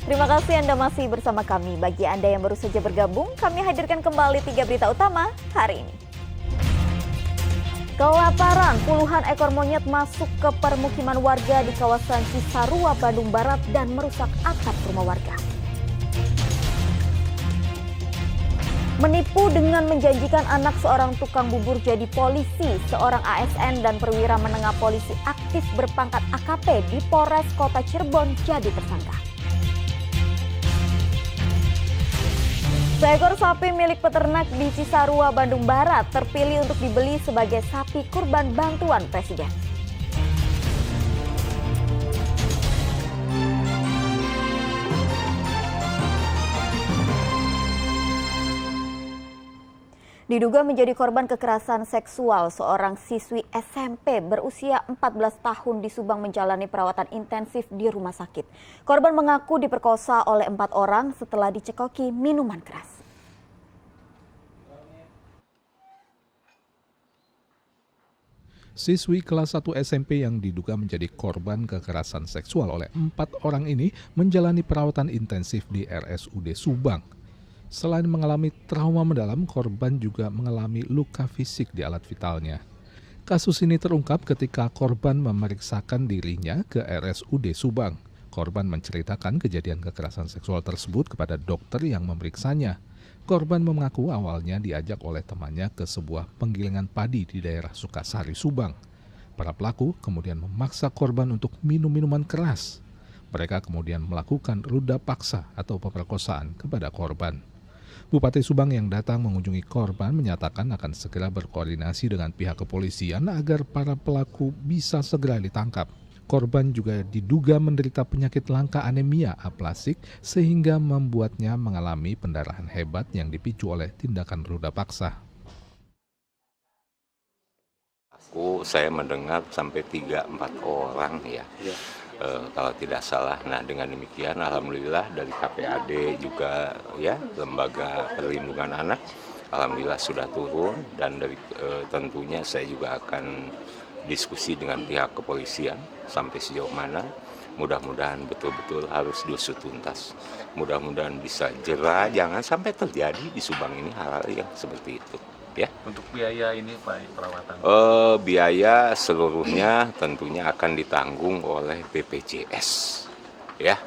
Terima kasih Anda masih bersama kami. Bagi Anda yang baru saja bergabung, kami hadirkan kembali 3 berita utama hari ini. Kelaparan, puluhan ekor monyet masuk ke permukiman warga di kawasan Cisarua, Bandung Barat dan merusak atap rumah warga. Menipu dengan menjanjikan anak seorang tukang bubur jadi polisi, seorang ASN dan perwira menengah polisi aktif berpangkat AKP di Polres Kota Cirebon jadi tersangka. Seekor sapi milik peternak di Cisarua, Bandung Barat terpilih untuk dibeli sebagai sapi kurban bantuan Presiden. Diduga menjadi korban kekerasan seksual, seorang siswi SMP berusia 14 tahun di Subang menjalani perawatan intensif di rumah sakit. Korban mengaku diperkosa oleh 4 orang setelah dicekoki minuman keras. Siswi kelas 1 SMP yang diduga menjadi korban kekerasan seksual oleh 4 orang ini menjalani perawatan intensif di RSUD Subang. Selain mengalami trauma mendalam, korban juga mengalami luka fisik di alat vitalnya. Kasus ini terungkap ketika korban memeriksakan dirinya ke RSUD Subang. Korban menceritakan kejadian kekerasan seksual tersebut kepada dokter yang memeriksanya. Korban mengaku awalnya diajak oleh temannya ke sebuah penggilingan padi di daerah Sukasari, Subang. Para pelaku kemudian memaksa korban untuk minum minuman keras. Mereka kemudian melakukan ruda paksa atau pemerkosaan kepada korban. Bupati Subang yang datang mengunjungi korban menyatakan akan segera berkoordinasi dengan pihak kepolisian agar para pelaku bisa segera ditangkap. Korban juga diduga menderita penyakit langka anemia aplastik sehingga membuatnya mengalami pendarahan hebat yang dipicu oleh tindakan ruda paksa. Saya mendengar sampai 3-4 orang ya. Kalau tidak salah. Nah, dengan demikian alhamdulillah dari KPAD juga ya, Lembaga Perlindungan Anak alhamdulillah sudah turun, dan dari tentunya saya juga akan diskusi dengan pihak kepolisian sampai sejauh mana. Mudah-mudahan betul-betul harus diusut tuntas. Mudah-mudahan bisa jera, jangan sampai terjadi di Subang ini hal-hal yang seperti itu. Ya. Untuk biaya ini Pak, perawatan? Biaya seluruhnya tentunya akan ditanggung oleh BPJS. Ya,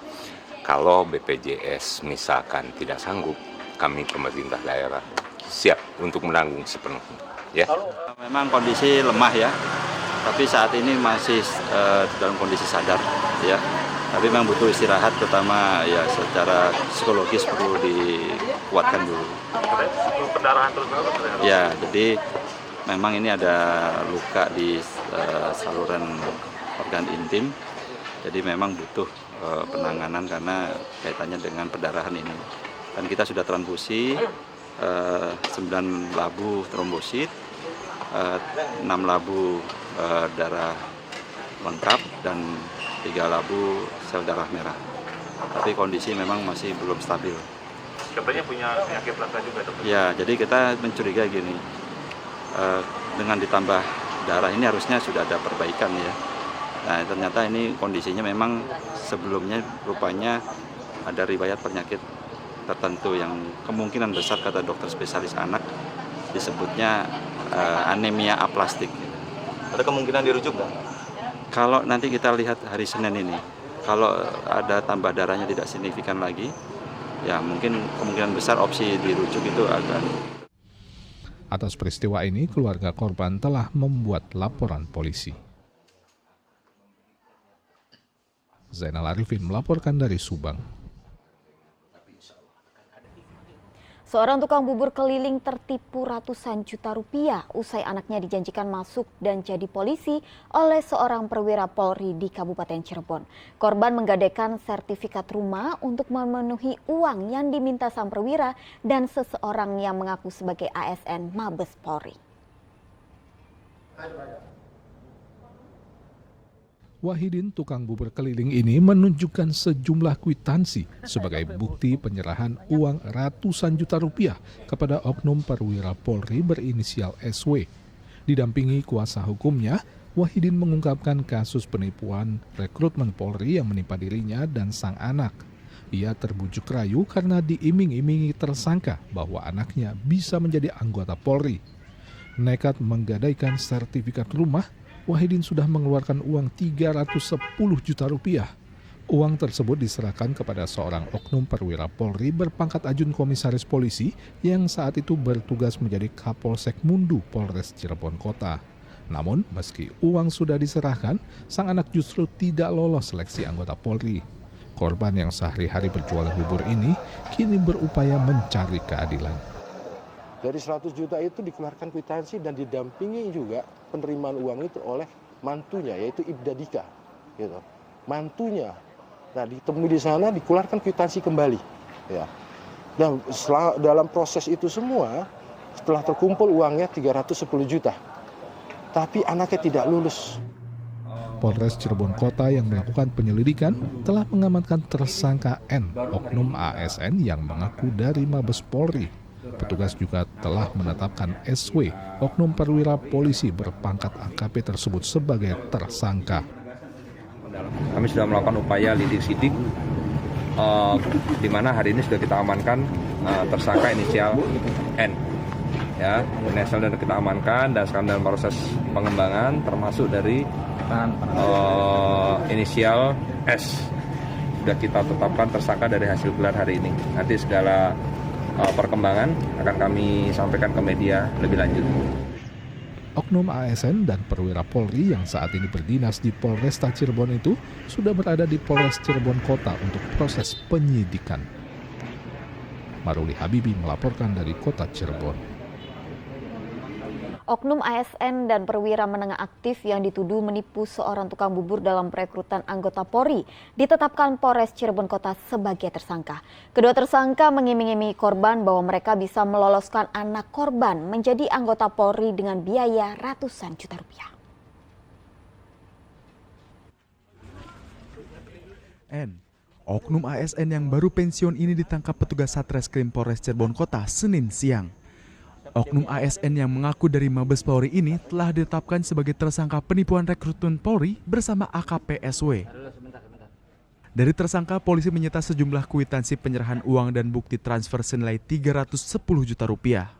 kalau BPJS misalkan tidak sanggup, kami pemerintah daerah siap untuk menanggung sepenuhnya. Ya. Memang kondisi lemah ya, tapi saat ini masih dalam kondisi sadar ya. Tapi memang butuh istirahat, terutama ya secara psikologis perlu dikuatkan dulu. Pendarahan terus-menerus? Ya, jadi memang ini ada luka di saluran organ intim, jadi memang butuh penanganan karena kaitannya dengan pendarahan ini. Dan kita sudah transfusi 9 labu trombosit, 6 labu darah lengkap, dan 3 labu sel darah merah. Tapi kondisi memang masih belum stabil. Katanya punya penyakit langka juga, dokter? Ya, jadi kita mencurigai gini, dengan ditambah darah ini harusnya sudah ada perbaikan ya. Nah, ternyata ini kondisinya memang sebelumnya rupanya ada riwayat penyakit tertentu yang kemungkinan besar, kata dokter spesialis anak, disebutnya anemia aplastik. Ada kemungkinan dirujuk nggak? Kalau nanti kita lihat hari Senin ini, kalau ada tambah darahnya tidak signifikan lagi, ya mungkin kemungkinan besar opsi dirujuk itu agak. Atas peristiwa ini, keluarga korban telah membuat laporan polisi. Zainal Arifin melaporkan dari Subang. Seorang tukang bubur keliling tertipu ratusan juta rupiah usai anaknya dijanjikan masuk dan jadi polisi oleh seorang perwira Polri di Kabupaten Cirebon. Korban menggadaikan sertifikat rumah untuk memenuhi uang yang diminta sang perwira dan seseorang yang mengaku sebagai ASN Mabes Polri. Wahidin, tukang bubur keliling ini menunjukkan sejumlah kwitansi sebagai bukti penyerahan uang ratusan juta rupiah kepada oknum perwira Polri berinisial SW. Didampingi kuasa hukumnya, Wahidin mengungkapkan kasus penipuan rekrutmen Polri yang menimpa dirinya dan sang anak. Ia terbujuk rayu karena diiming-imingi tersangka bahwa anaknya bisa menjadi anggota Polri. Nekat menggadaikan sertifikat rumah, Wahidin sudah mengeluarkan uang 310 juta rupiah. Uang tersebut diserahkan kepada seorang oknum perwira Polri berpangkat Ajun Komisaris Polisi yang saat itu bertugas menjadi Kapolsek Mundu Polres Cirebon Kota. Namun, meski uang sudah diserahkan, sang anak justru tidak lolos seleksi anggota Polri. Korban yang sehari-hari berjualan bubur ini kini berupaya mencari keadilan. Dari 100 juta itu dikeluarkan kwitansi dan didampingi juga penerimaan uang itu oleh mantunya, yaitu Ibda Dika. Gitu. Mantunya. Nah, ditemui di sana dikeluarkan kwitansi kembali. Ya. Dan dalam proses itu semua, setelah terkumpul uangnya 310 juta. Tapi anaknya tidak lulus. Polres Cirebon Kota yang melakukan penyelidikan telah mengamankan tersangka N, oknum ASN yang mengaku dari Mabes Polri. Petugas juga telah menetapkan SW, oknum perwira polisi berpangkat AKP tersebut sebagai tersangka. Kami sudah melakukan upaya lidik-sidik, di mana hari ini sudah kita amankan tersangka inisial N. Ya, inisial dan kita amankan dan sekarang dalam proses pengembangan termasuk dari inisial S. Sudah kita tetapkan tersangka dari hasil gelar hari ini. Nanti segala perkembangan akan kami sampaikan ke media lebih lanjut. Oknum ASN dan perwira Polri yang saat ini berdinas di Polresta Cirebon itu sudah berada di Polres Cirebon Kota untuk proses penyidikan. Maruli Habibi melaporkan dari Kota Cirebon. Oknum ASN dan perwira menengah aktif yang dituduh menipu seorang tukang bubur dalam perekrutan anggota Polri ditetapkan Polres Cirebon Kota sebagai tersangka. Kedua tersangka mengiming-imingi korban bahwa mereka bisa meloloskan anak korban menjadi anggota Polri dengan biaya ratusan juta rupiah. N. Oknum ASN yang baru pensiun ini ditangkap petugas Satreskrim Polres Cirebon Kota Senin siang. Oknum ASN yang mengaku dari Mabes Polri ini telah ditetapkan sebagai tersangka penipuan rekrutmen Polri bersama AKP SW. Dari tersangka, polisi menyita sejumlah kwitansi penyerahan uang dan bukti transfer senilai 310 juta rupiah.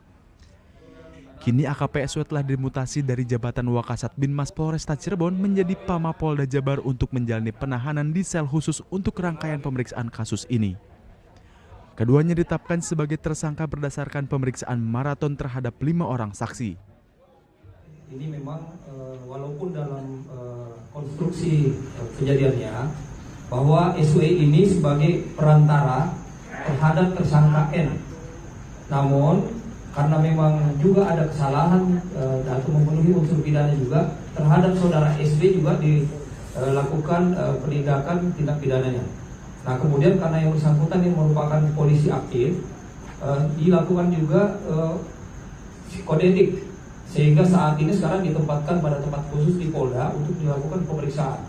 Kini AKP SW telah dimutasi dari jabatan Wakasat Binmas Polresta Cirebon menjadi Pamapolda Jabar untuk menjalani penahanan di sel khusus untuk rangkaian pemeriksaan kasus ini. Keduanya ditetapkan sebagai tersangka berdasarkan pemeriksaan maraton terhadap 5 orang saksi. Ini memang walaupun dalam konstruksi kejadiannya bahwa SW ini sebagai perantara terhadap tersangka N. Namun karena memang juga ada kesalahan atau memenuhi unsur pidana juga terhadap saudara SW juga dilakukan penindakan tindak pidananya. Nah, kemudian karena yang bersangkutan yang merupakan polisi aktif, dilakukan juga kode etik, sehingga saat ini sekarang ditempatkan pada tempat khusus di Polda untuk dilakukan pemeriksaan.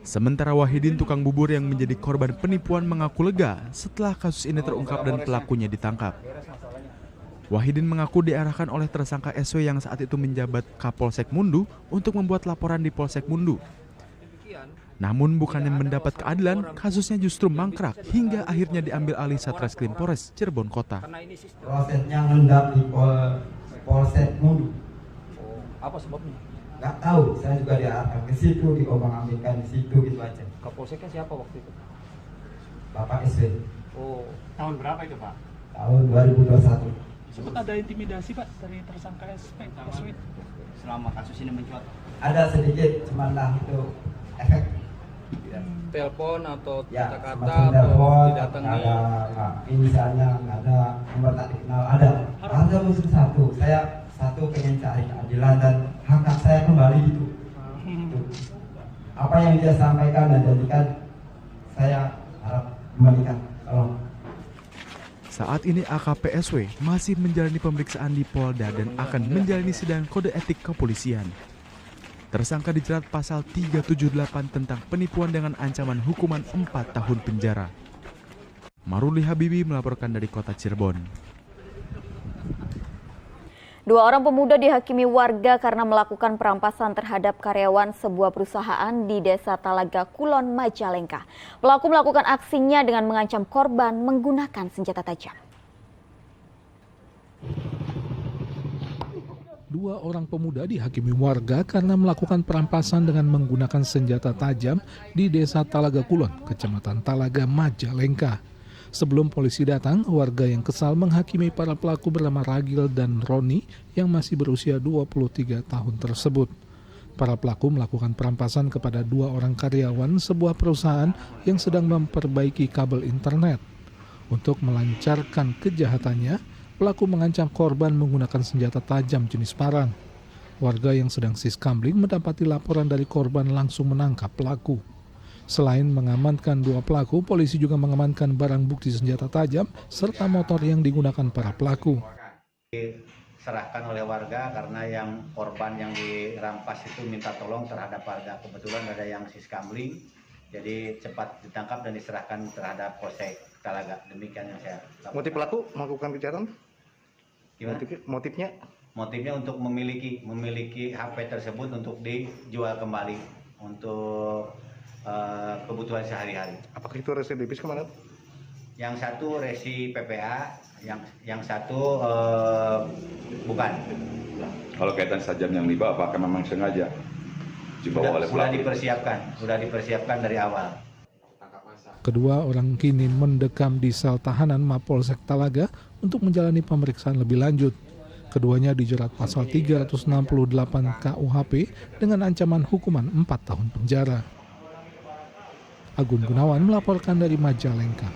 Sementara Wahidin, tukang bubur yang menjadi korban penipuan, mengaku lega setelah kasus ini terungkap dan pelakunya ditangkap. Wahidin mengaku diarahkan oleh tersangka SW yang saat itu menjabat Kapolsek Mundu untuk membuat laporan di Polsek Mundu. Namun bukannya mendapat keadilan, kasusnya justru mangkrak hingga akhirnya diambil alih Satreskrim Polres Cirebon Kota. Prosesnya ngendap di Polsek Mundu. Apa sebabnya? Nggak tahu, saya juga diarahkan ke situ, diombang-ambingkan di situ, gitu aja. Kapolseknya siapa waktu itu? Bapak SW. Oh, tahun berapa itu Pak? Tahun 2021. Sempat ada intimidasi Pak dari tersangka SW selama kasus ini mencuat? Ada sedikit, cuman lah itu efek. Telepon atau Ya, kata-kata telepon, didatangi? ada inisialnya, nggak ada nomor tak dikenal, ada. Ada musuh satu, saya pengen cari keadilan dan hak saya kembali gitu. Apa yang dia sampaikan dan jadikan, saya harap kembalikan. Tolong. Saat ini AKP SW masih menjalani pemeriksaan di Polda dan akan menjalani sidang kode etik kepolisian. Tersangka dijerat pasal 378 tentang penipuan dengan ancaman hukuman 4 tahun penjara. Maruli Habibi melaporkan dari Kota Cirebon. Dua orang pemuda dihakimi warga karena melakukan perampasan terhadap karyawan sebuah perusahaan di Desa Talaga Kulon, Majalengka. Pelaku melakukan aksinya dengan mengancam korban menggunakan senjata tajam. Dua orang pemuda dihakimi warga karena melakukan perampasan dengan menggunakan senjata tajam di Desa Talaga Kulon, Kecamatan Talaga, Majalengka. Sebelum polisi datang, warga yang kesal menghakimi para pelaku bernama Ragil dan Roni yang masih berusia 23 tahun tersebut. Para pelaku melakukan perampasan kepada dua orang karyawan sebuah perusahaan yang sedang memperbaiki kabel internet. Untuk melancarkan kejahatannya, pelaku mengancam korban menggunakan senjata tajam jenis parang. Warga yang sedang siskambling mendapati laporan dari korban langsung menangkap pelaku. Selain mengamankan dua pelaku, polisi juga mengamankan barang bukti senjata tajam serta motor yang digunakan para pelaku. Diserahkan oleh warga karena yang korban yang dirampas itu minta tolong terhadap warga. Kebetulan ada yang siskambling, jadi cepat ditangkap dan diserahkan terhadap Polsek Talaga. Demikian yang saya lakukan. Motif pelaku melakukan kejahatan? Motifnya? Motifnya untuk memiliki HP tersebut untuk dijual kembali untuk kebutuhan sehari-hari. Apakah itu residivis kemana? Yang satu resi PPA, yang satu bukan. Kalau kaitan sajam yang dibawa, apakah memang sengaja dibawa oleh pelaku? Sudah dipersiapkan dari awal. Kedua orang kini mendekam di sel tahanan Mapolsek Talaga untuk menjalani pemeriksaan lebih lanjut. Keduanya dijerat pasal 368 KUHP dengan ancaman hukuman 4 tahun penjara. Agun Gunawan melaporkan dari Majalengka.